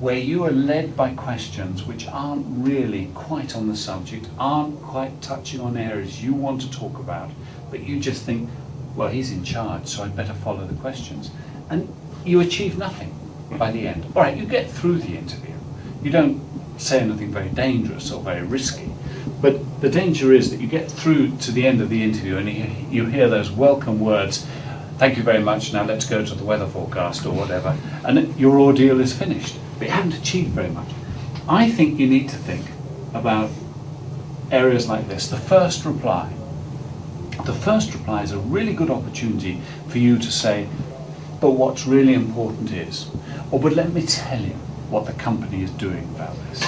where you are led by questions which aren't really quite on the subject, aren't quite touching on areas you want to talk about, but you just think, well, he's in charge, so I'd better follow the questions. And you achieve nothing by the end. All right, you get through the interview. You don't say anything very dangerous or very risky, but the danger is that you get through to the end of the interview and you hear those welcome words, thank you very much, now let's go to the weather forecast or whatever, and your ordeal is finished. But you haven't achieved very much. I think you need to think about areas like this. The first reply is a really good opportunity for you to say, but what's really important is, or but let me tell you what the company is doing about this.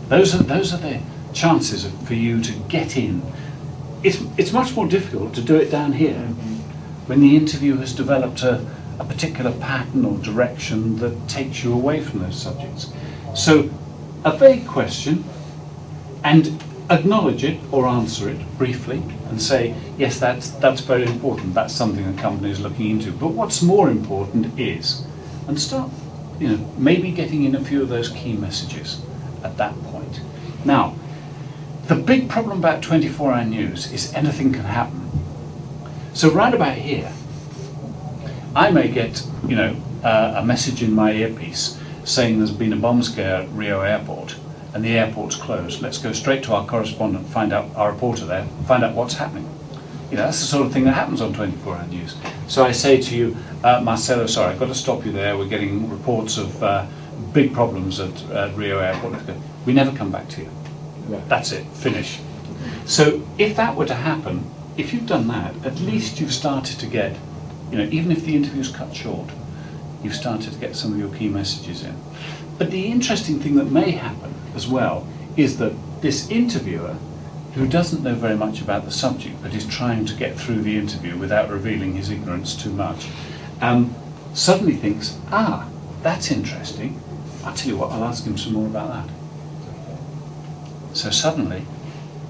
Those are the chances for you to get in. It's much more difficult to do it down here when the interview has developed a particular pattern or direction that takes you away from those subjects. So a vague question, and acknowledge it or answer it briefly and say, yes, that's very important, that's something the company is looking into. But what's more important is, and start maybe getting in a few of those key messages at that point. Now, the big problem about 24-hour news is anything can happen. So right about here, I may get a message in my earpiece saying there's been a bomb scare at Rio Airport and the airport's closed. Let's go straight to our correspondent, find out, our reporter there, find out what's happening. That's the sort of thing that happens on 24-hour news. So I say to you, Marcelo, sorry, I've got to stop you there. We're getting reports of big problems at Rio Airport. Let's go. We never come back to you. Yeah. That's it, finish. So if that were to happen, if you've done that, at least you've started to get, even if the interview's cut short, you've started to get some of your key messages in. But the interesting thing that may happen as well is that this interviewer, who doesn't know very much about the subject but is trying to get through the interview without revealing his ignorance too much, suddenly thinks, that's interesting. I'll tell you what, I'll ask him some more about that. So suddenly,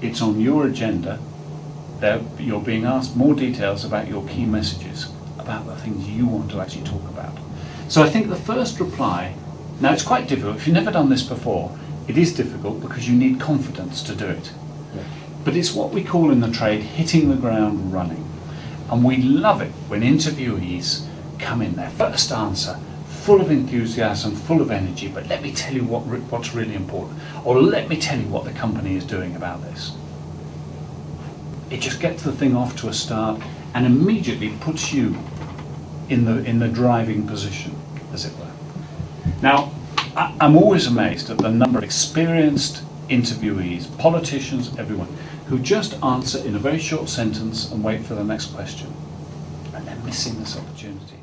it's on your agenda. You're being asked more details about your key messages, about the things you want to actually talk about. So I think the first reply, now it's quite difficult. If you've never done this before, it is difficult because you need confidence to do it. Yeah. But it's what we call in the trade hitting the ground running. And we love it when interviewees come in, their first answer, full of enthusiasm, full of energy, but let me tell you what's really important, or let me tell you what the company is doing about this. It just gets the thing off to a start and immediately puts you in the driving position, as it were. Now, I'm always amazed at the number of experienced interviewees, politicians, everyone, who just answer in a very short sentence and wait for the next question. And they're missing this opportunity.